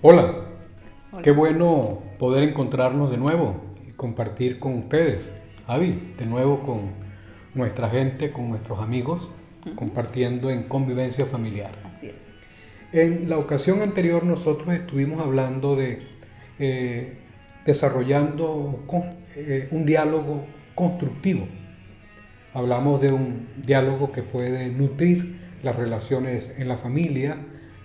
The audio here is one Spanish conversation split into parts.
Hola, Hola. qué bueno poder encontrarnos de nuevo y compartir con ustedes, Javi, de nuevo con nuestra gente, con nuestros amigos, Ujú. compartiendo en convivencia familiar. Así es. En la ocasión anterior nosotros estuvimos hablando de eh, desarrollando un diálogo constructivo. Hablamos de un diálogo que puede nutrir las relaciones en la familia,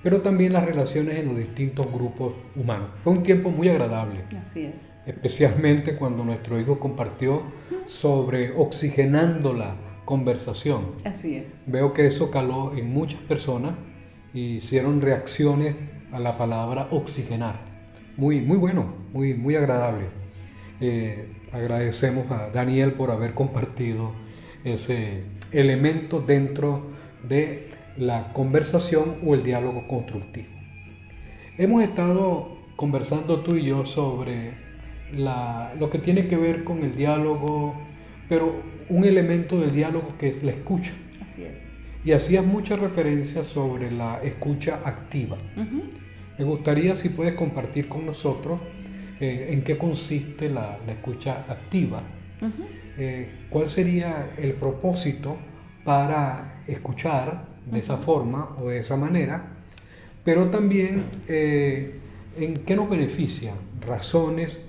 pero también las relaciones en los distintos grupos humanos. Fue un tiempo muy agradable, Así es. especialmente cuando nuestro hijo compartió sobre oxigenando la conversación. Así es. Veo que eso caló en muchas personas y hicieron reacciones a la palabra oxigenar. Muy bueno, muy agradable. Agradecemos a Daniel por haber compartido ese elemento dentro de la conversación o el diálogo constructivo. Hemos estado conversando tú y yo sobre lo que tiene que ver con el diálogo, pero un elemento del diálogo que es la escucha. Así es. Y hacías muchas referencias sobre la escucha activa. Ujú. Me gustaría si puedes compartir con nosotros en qué consiste la escucha activa, Ujú. cuál sería el propósito para escuchar de esa Ujú. forma o de esa manera, pero también en qué nos beneficia, razones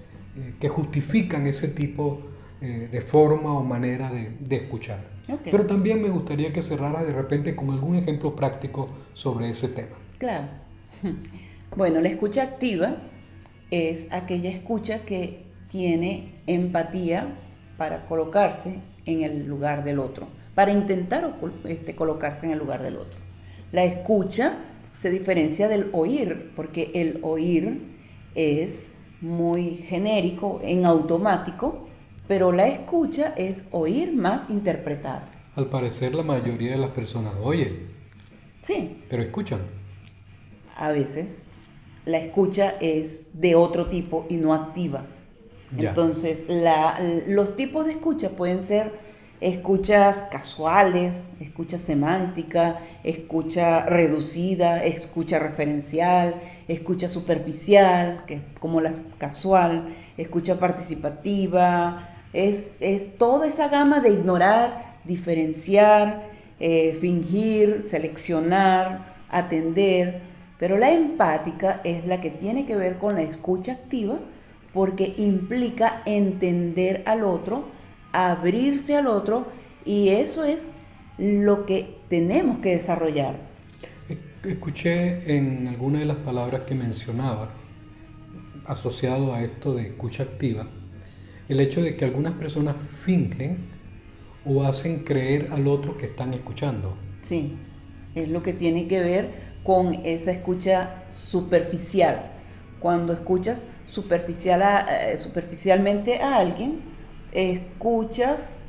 que justifican ese tipo de forma o manera de escuchar. Ok. Pero también me gustaría que cerrara de repente con algún ejemplo práctico sobre ese tema. Claro. Bueno, la escucha activa es aquella escucha que tiene empatía para colocarse en el lugar del otro, para intentar colocarse en el lugar del otro. La escucha se diferencia del oír, porque el oír es muy genérico, en automático, pero la escucha es oír más interpretar. Al parecer la mayoría de las personas oyen, Sí, pero escuchan. a veces la escucha es de otro tipo y no activa. Ya. Entonces, los tipos de escucha pueden ser escuchas casuales, escucha semántica, escucha reducida, escucha referencial, escucha superficial, que es como la casual, escucha participativa, es toda esa gama de ignorar, diferenciar, fingir, seleccionar, atender, pero la empática es la que tiene que ver con la escucha activa porque implica entender al otro, abrirse al otro y eso es lo que tenemos que desarrollar. Escuché en alguna de las palabras que mencionaba, asociado a esto de escucha activa, el hecho de que algunas personas fingen o hacen creer al otro que están escuchando. Sí, es lo que tiene que ver con esa escucha superficial. Cuando escuchas superficialmente a alguien, escuchas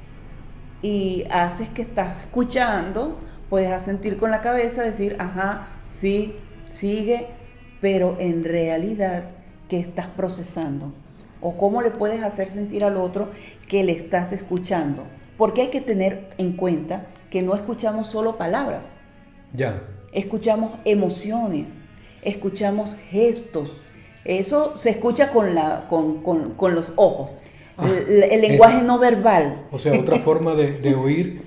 y haces que estás escuchando, puedes asentir con la cabeza, decir, ajá, sí, sigue, pero en realidad, ¿qué estás procesando? ¿O cómo le puedes hacer sentir al otro que le estás escuchando? Porque hay que tener en cuenta que no escuchamos solo palabras, Ya. escuchamos emociones, escuchamos gestos. Eso se escucha con los ojos. Ah, El lenguaje no verbal. o sea, otra forma de oír,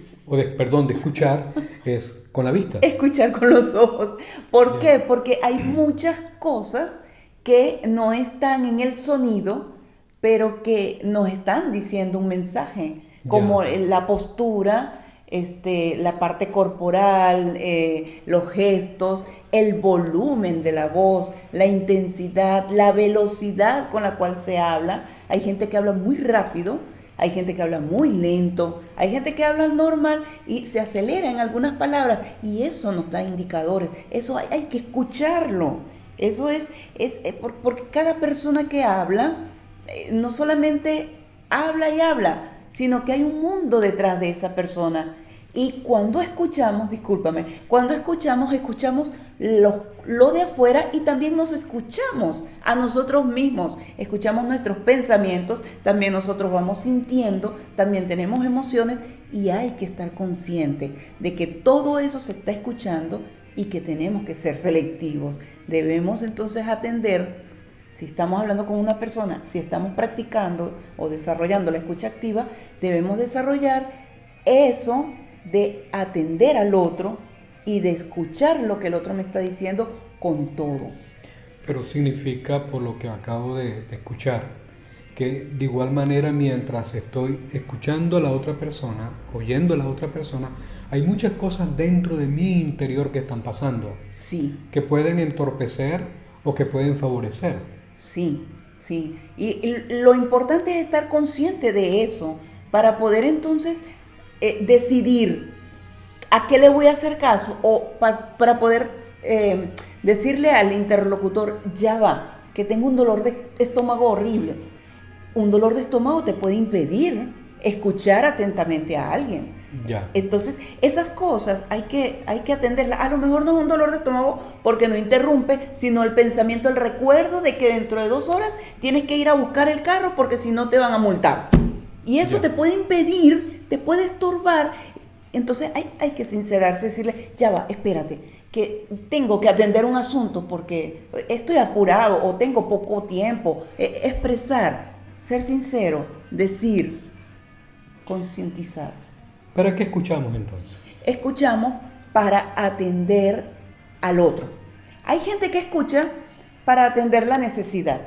perdón, de escuchar es con la vista. Escuchar con los ojos. ¿Por Ya. qué? Porque hay muchas cosas que no están en el sonido, pero que nos están diciendo un mensaje, Ya. como la postura, la parte corporal, los gestos, el volumen de la voz, la intensidad, la velocidad con la cual se habla. Hay gente que habla muy rápido, hay gente que habla muy lento, hay gente que habla normal y se acelera en algunas palabras y eso nos da indicadores, eso hay que escucharlo, eso porque cada persona que habla no solamente habla y habla, sino que hay un mundo detrás de esa persona. Y cuando escuchamos, discúlpame, cuando escuchamos lo de afuera y también nos escuchamos a nosotros mismos, escuchamos nuestros pensamientos, también nosotros vamos sintiendo, también tenemos emociones y hay que estar consciente de que todo eso se está escuchando y que tenemos que ser selectivos. Debemos entonces atender, si estamos hablando con una persona, si estamos practicando o desarrollando la escucha activa, debemos desarrollar eso de atender al otro y de escuchar lo que el otro me está diciendo con todo. Pero significa, por lo que acabo de escuchar, que de igual manera mientras estoy escuchando a la otra persona, oyendo a la otra persona, hay muchas cosas dentro de mi interior que están pasando. Sí. Que pueden entorpecer o que pueden favorecer. Sí, sí. Y lo importante es estar consciente de eso para poder entonces decidir a qué le voy a hacer caso o para poder decirle al interlocutor, ya va, que tengo un dolor de estómago horrible. Un dolor de estómago te puede impedir escuchar atentamente a alguien. Ya. Entonces, esas cosas hay que atenderlas. A lo mejor no es un dolor de estómago porque no interrumpe, sino el pensamiento, el recuerdo de que dentro de 2 horas tienes que ir a buscar el carro porque si no te van a multar. Y eso te puede impedir, te puede estorbar. Entonces hay que sincerarse, decirle, ya va, espérate, que tengo que atender un asunto porque estoy apurado o tengo poco tiempo. Expresar, ser sincero, decir, concientizar. ¿Para qué escuchamos entonces? Escuchamos para atender al otro. Hay gente que escucha para atender la necesidad.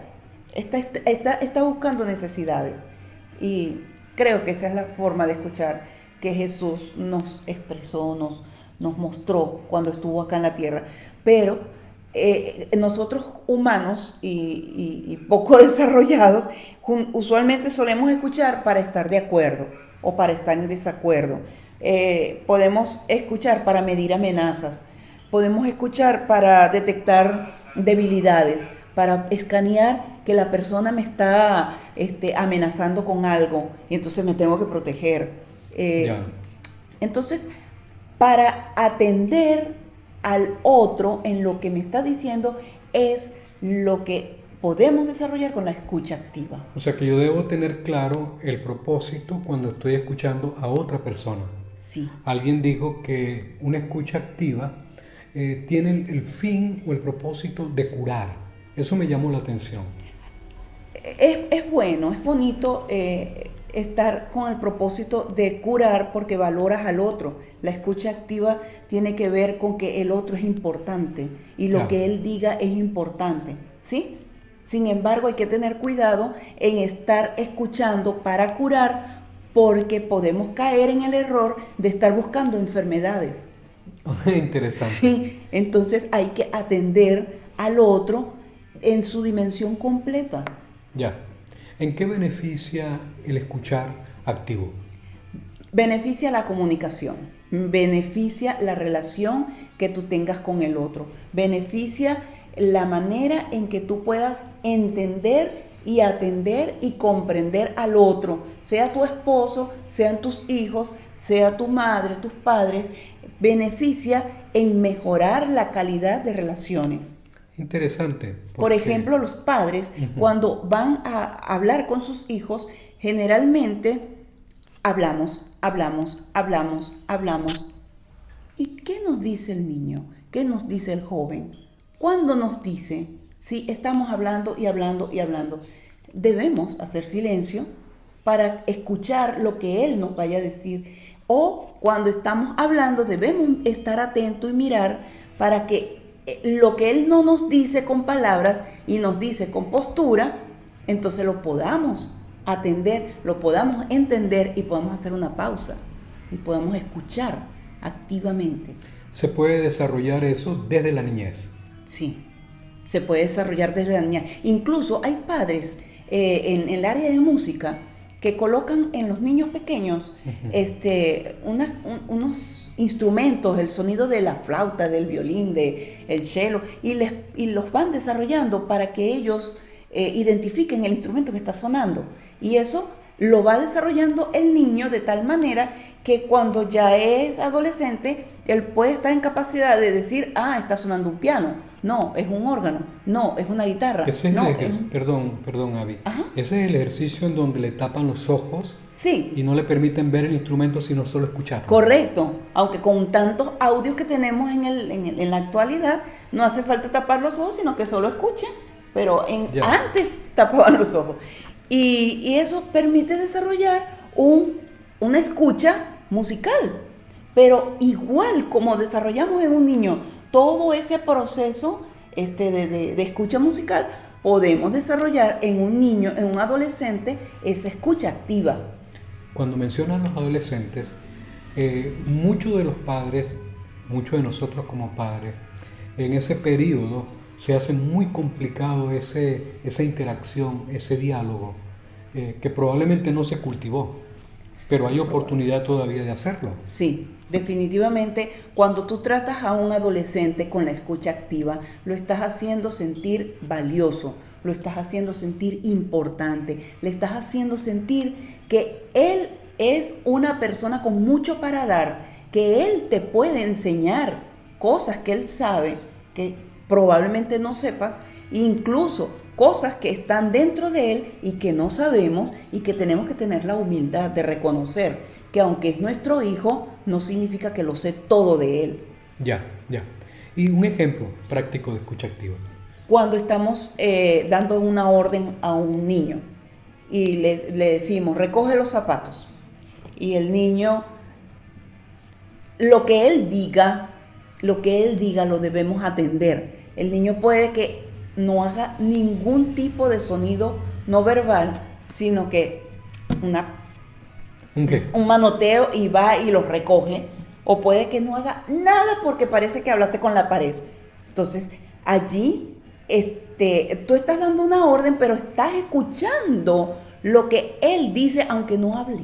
Está buscando necesidades. Y creo que esa es la forma de escuchar que Jesús nos expresó, nos mostró cuando estuvo acá en la tierra. Pero nosotros humanos y poco desarrollados, usualmente solemos escuchar para estar de acuerdo o para estar en desacuerdo. Podemos escuchar para medir amenazas, podemos escuchar para detectar debilidades, para escanear que la persona me está amenazando con algo y entonces me tengo que proteger. Entonces, para atender al otro en lo que me está diciendo es lo que podemos desarrollar con la escucha activa. O sea que yo debo tener claro el propósito cuando estoy escuchando a otra persona. Sí. Alguien dijo que una escucha activa tiene el fin o el propósito de curar. Eso me llamó la atención. Es bueno, es bonito estar con el propósito de curar porque valoras al otro. La escucha activa tiene que ver con que el otro es importante y lo que él diga es importante, ¿sí? Sin embargo, hay que tener cuidado en estar escuchando para curar porque podemos caer en el error de estar buscando enfermedades. Interesante. Sí, entonces hay que atender al otro en su dimensión completa. Ya. ¿En qué beneficia el escuchar activo? Beneficia la comunicación, beneficia la relación que tú tengas con el otro, beneficia la manera en que tú puedas entender y atender y comprender al otro, sea tu esposo, sean tus hijos, sea tu madre, tus padres, beneficia en mejorar la calidad de relaciones. Interesante. Por ejemplo, los padres, cuando van a hablar con sus hijos, generalmente hablamos. ¿Y qué nos dice el niño? ¿Qué nos dice el joven? ¿Cuándo nos dice? Sí, estamos hablando y hablando y hablando. Debemos hacer silencio para escuchar lo que él nos vaya a decir. O cuando estamos hablando debemos estar atentos y mirar para que lo que él no nos dice con palabras y nos dice con postura, entonces lo podamos atender, lo podamos entender y podamos hacer una pausa y podamos escuchar activamente. ¿Se puede desarrollar eso desde la niñez? Sí, se puede desarrollar desde la niñez. Incluso hay padres en el área de música que colocan en los niños pequeños unos instrumentos, el sonido de la flauta, del violín, del cello, y los van desarrollando para que ellos identifiquen el instrumento que está sonando. Y eso lo va desarrollando el niño de tal manera que cuando ya es adolescente, él puede estar en capacidad de decir, ah, está sonando un piano, no, es un órgano, no, es una guitarra, Ese es no, el perdón, Abby. Ajá. Ese es el ejercicio en donde le tapan los ojos Sí, y no le permiten ver el instrumento sino solo escucharlo. correcto, aunque con tantos audios que tenemos en la actualidad, no hace falta tapar los ojos, sino que solo escuchen, pero Ya. antes tapaban los ojos. Y eso permite desarrollar una escucha musical, pero igual como desarrollamos en un niño todo ese proceso de escucha musical, podemos desarrollar en un niño, en un adolescente, esa escucha activa. Cuando mencionan los adolescentes, muchos de los padres, muchos de nosotros como padres, en ese periodo se hace muy complicado esa interacción, ese diálogo, que probablemente no se cultivó, pero hay oportunidad todavía de hacerlo. Sí, definitivamente, cuando tú tratas a un adolescente con la escucha activa, lo estás haciendo sentir valioso, lo estás haciendo sentir importante, le estás haciendo sentir que él es una persona con mucho para dar, que él te puede enseñar cosas que él sabe, que probablemente no sepas, incluso cosas que están dentro de él y que no sabemos y que tenemos que tener la humildad de reconocer que aunque es nuestro hijo, no significa que lo sé todo de él. Ya. Y un ejemplo práctico de escucha activa. Cuando estamos dando una orden a un niño y le decimos, recoge los zapatos, y el niño, lo que él diga, lo debemos atender. El niño puede que no haga ningún tipo de sonido no verbal, sino que un manoteo y va y los recoge, o puede que no haga nada porque parece que hablaste con la pared. Entonces, allí tú estás dando una orden, pero estás escuchando lo que él dice, aunque no hable.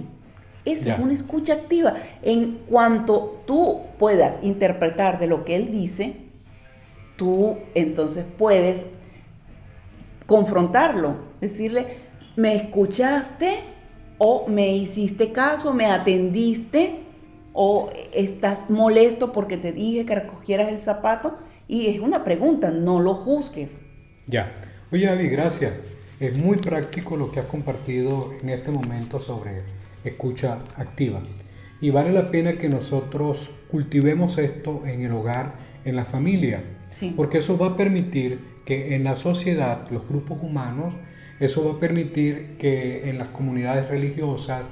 Esa es una escucha activa. En cuanto tú puedas interpretar de lo que él dice, tú entonces puedes confrontarlo, decirle, ¿me escuchaste? O me hiciste caso, me atendiste, o estás molesto porque te dije que recogieras el zapato. Y es una pregunta, no lo juzgues. Ya. Oye, Abby, gracias. Es muy práctico lo que has compartido en este momento sobre escucha activa. Y vale la pena que nosotros cultivemos esto en el hogar, en la familia. Sí. Porque eso va a permitir que en la sociedad, los grupos humanos, eso va a permitir que en las comunidades religiosas,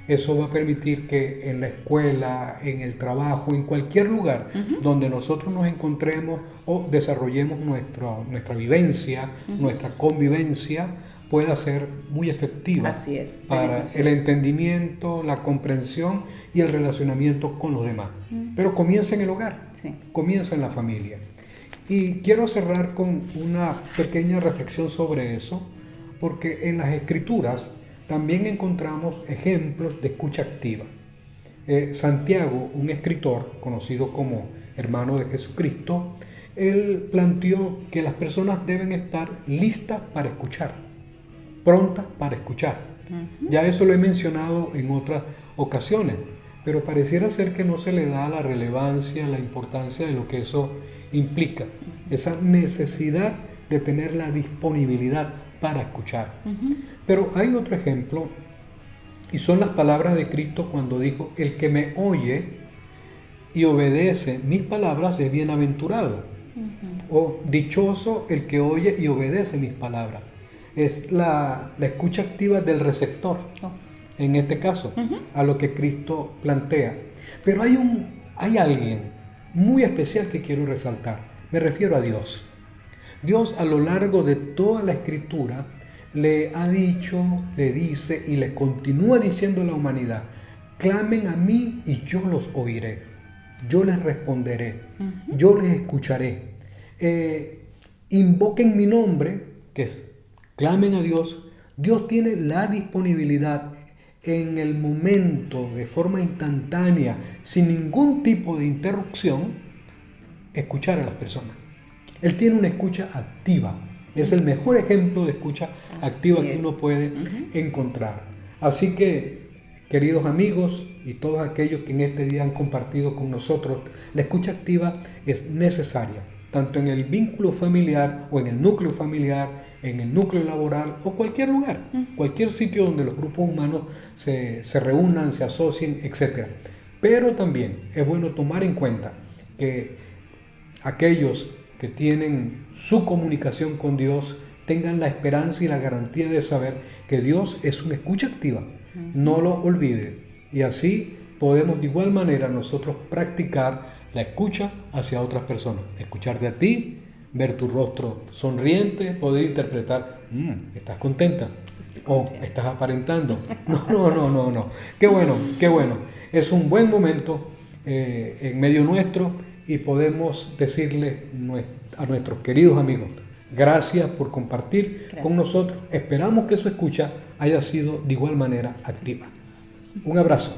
eso va a permitir que en la escuela, en el trabajo, en cualquier lugar donde nosotros nos encontremos o desarrollemos nuestra vivencia, nuestra convivencia, pueda ser muy efectiva. Así es, para el entendimiento, la comprensión y el relacionamiento con los demás. Pero comienza en el hogar, comienza en la familia. Y quiero cerrar con una pequeña reflexión sobre eso, porque en las Escrituras también encontramos ejemplos de escucha activa. Santiago, un escritor conocido como hermano de Jesucristo, él planteó que las personas deben estar listas para escuchar, prontas para escuchar. Ya eso lo he mencionado en otras ocasiones, pero pareciera ser que no se le da la relevancia, la importancia de lo que eso implica, esa necesidad de tener la disponibilidad para escuchar. Pero hay otro ejemplo, y son las palabras de Cristo cuando dijo, el que me oye y obedece mis palabras es bienaventurado. O dichoso el que oye y obedece mis palabras. Es la escucha activa del receptor, en este caso, a lo que Cristo plantea. Pero hay alguien muy especial que quiero resaltar. Me refiero a Dios. Dios a lo largo de toda la Escritura le ha dicho, le dice y le continúa diciendo a la humanidad, clamen a mí y yo los oiré, yo les responderé, yo les escucharé. Invoquen mi nombre, que es clamen a Dios. Dios tiene la disponibilidad en el momento, de forma instantánea, sin ningún tipo de interrupción, escuchar a las personas. Él tiene una escucha activa. Es el mejor ejemplo de escucha activa que uno puede encontrar. Así que Queridos amigos y todos aquellos que en este día han compartido con nosotros, la escucha activa es necesaria, tanto en el vínculo familiar o en el núcleo familiar, en el núcleo laboral o cualquier lugar, cualquier sitio donde los grupos humanos se reúnan, se asocien, etc. Pero también es bueno tomar en cuenta que aquellos que tienen su comunicación con Dios tengan la esperanza y la garantía de saber que Dios es una escucha activa. No lo olvide. Y así podemos de igual manera nosotros practicar la escucha hacia otras personas. Escucharte a ti, ver tu rostro sonriente, poder interpretar, ¿estás contenta? O estás aparentando. No. Qué bueno. Es un buen momento en medio nuestro y podemos decirle a nuestros queridos amigos, gracias por compartir con nosotros. Esperamos que su escucha haya sido de igual manera activa. Un abrazo.